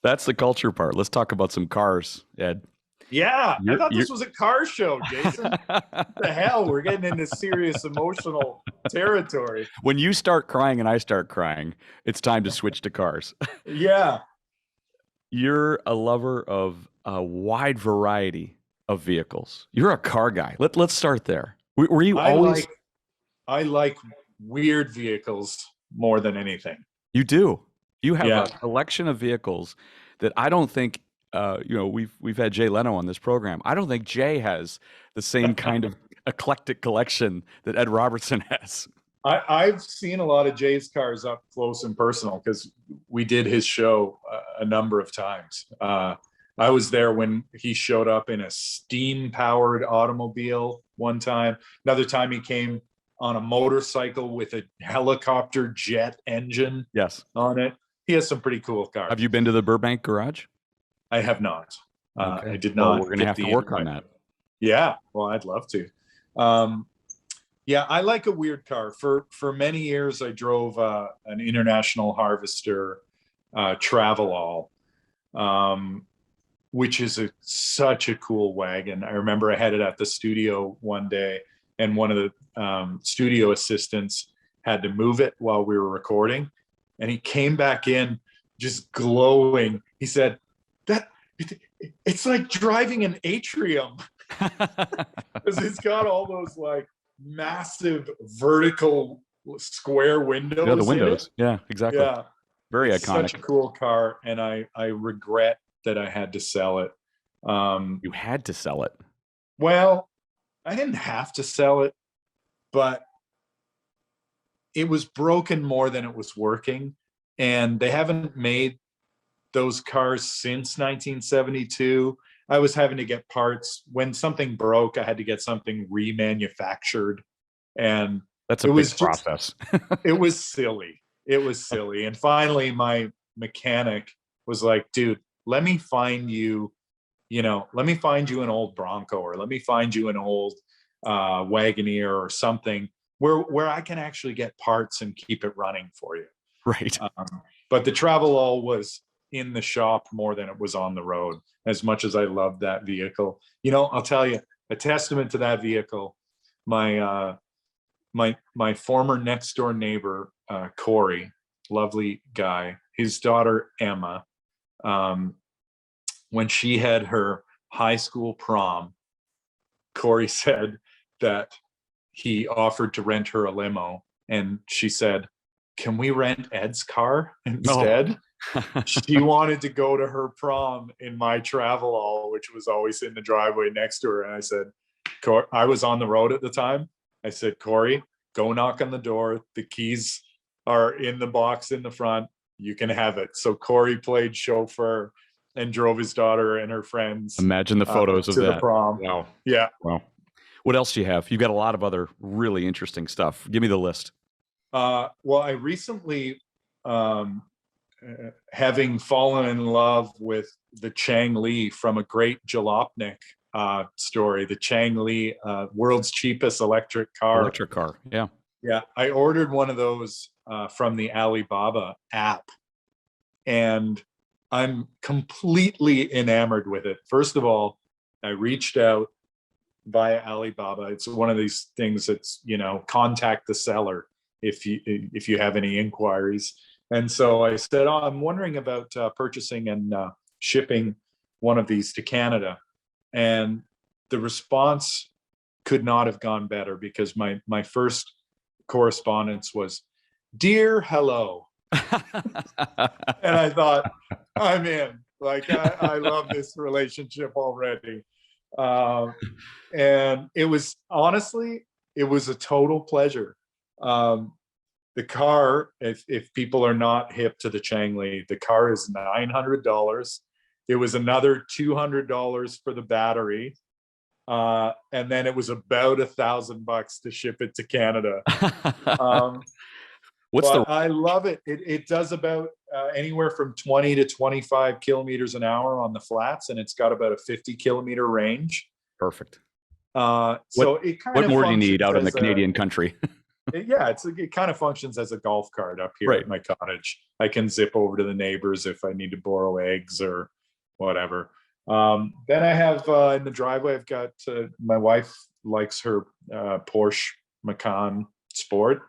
That's the culture part. Let's talk about some cars, Ed. Yeah, I thought You're this was a car show, Jason. What the hell? We're getting into serious emotional territory. when you start crying and I start crying, it's time to switch to cars. Yeah, You're a lover of a wide variety of vehicles. You're a car guy. Let's start there. Were you I always? like I like weird vehicles more than anything. You do. You have Yeah. a collection of vehicles that I don't think. We've had Jay Leno on this program. I don't think Jay has the same kind of eclectic collection that Ed Robertson has. I've seen a lot of Jay's cars up close and personal because we did his show a number of times. I was there when he showed up in a steam powered automobile one time. Another time he came on a motorcycle with a helicopter jet engine Yes. on it. He has some pretty cool cars. Have you been to the Burbank garage? I have not. Okay. I did Well, not. we're going to have to work on that. Yeah. Well, I'd love to. Yeah, I like a weird car. For many years, I drove an International Harvester Travelall, which is such a cool wagon. I remember I had it at the studio one day, and one of the studio assistants had to move it while we were recording, and he came back in just glowing. He said, "That it's like driving an atrium." Because it's got all those like massive vertical square windows. Yeah, the windows. Yeah, exactly. Yeah. Very It's iconic. such a cool car, and I regret that I had to sell it. You had to sell it. Well, I didn't have to sell it, but it was broken more than it was working, and they haven't made those cars since 1972. I was having to get parts. When something broke, I had to get something remanufactured. And That's a big process. It was silly. It was silly. And finally, my mechanic was like, dude, let me find you an old Bronco, or let me find you an old Wagoneer or something where I can actually get parts and keep it running for you. Right. But the Travelall was in the shop more than it was on the road, as much as I loved that vehicle. I'll tell you, a testament to that vehicle, my former next door neighbor, Corey, lovely guy, his daughter, Emma, when she had her high school prom, Corey said that he offered to rent her a limo. And she said, "Can we rent Ed's car instead?" No. She wanted to go to her prom in my Travelall, which was always in the driveway next to her. And I said, I was on the road at the time. I said, "Corey, go knock on the door. The keys are in the box in the front. You can have it." So Corey played chauffeur and drove his daughter and her friends. Imagine the photos of to that. the prom. Wow. Yeah. Wow. What else do you have? You've got a lot of other really interesting stuff. Give me the list. Well, I recently, having fallen in love with the Chang Li from a great Jalopnik story, the Chang Li, world's cheapest electric car. Electric car. Yeah. Yeah. I ordered one of those from the Alibaba app, and I'm completely enamored with it. First of all, I reached out via Alibaba. It's one of these things that's, contact the seller if you have any inquiries. And so I said, I'm wondering about purchasing and shipping one of these to Canada. And the response could not have gone better, because my first correspondence was, "Dear hello." And I thought, I'm in. Like, I love this relationship already. And it was, honestly, it was a total pleasure. The car, if people are not hip to the Chang Li, the car is $900. It was another $200 for the battery. And then it was about $1,000 to ship it to Canada. I love it. It does about anywhere from 20 to 25 kilometers an hour on the flats, and it's got about a 50-kilometer range. Perfect. So it kind of, what more do you need out in the Canadian country? Yeah, it kind of functions as a golf cart up here Right. at my cottage. I can zip over to the neighbors if I need to borrow eggs or whatever. Then I have in the driveway, I've got my wife likes her Porsche Macan Sport.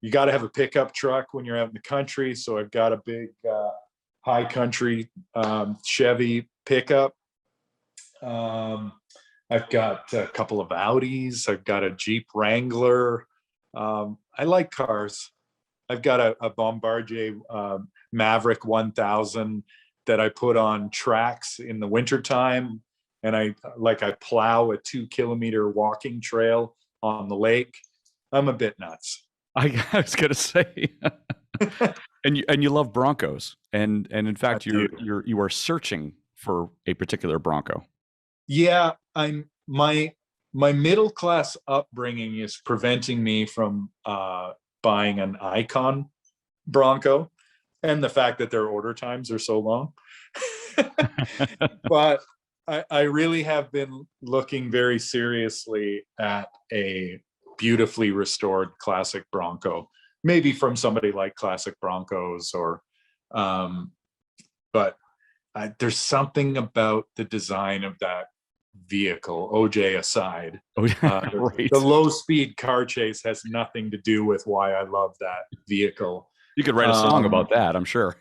You got to have a pickup truck when you're out in the country. So I've got a big high country Chevy pickup. I've got a couple of Audis. I've got a Jeep Wrangler. I like cars. I've got a Bombardier Maverick 1000 that I put on tracks in the wintertime. And I plow a 2-kilometer walking trail on the lake. I'm a bit nuts. I was going to say, and you love Broncos, and in fact you are searching for a particular Bronco. Yeah, my middle class upbringing is preventing me from buying an Icon Bronco, and the fact that their order times are so long. But I really have been looking very seriously at a beautifully restored classic Bronco, maybe from somebody like Classic Broncos or but there's something about the design of that vehicle, OJ aside. Right. The low speed car chase has nothing to do with why I love that vehicle. You could write a song about that, I'm sure.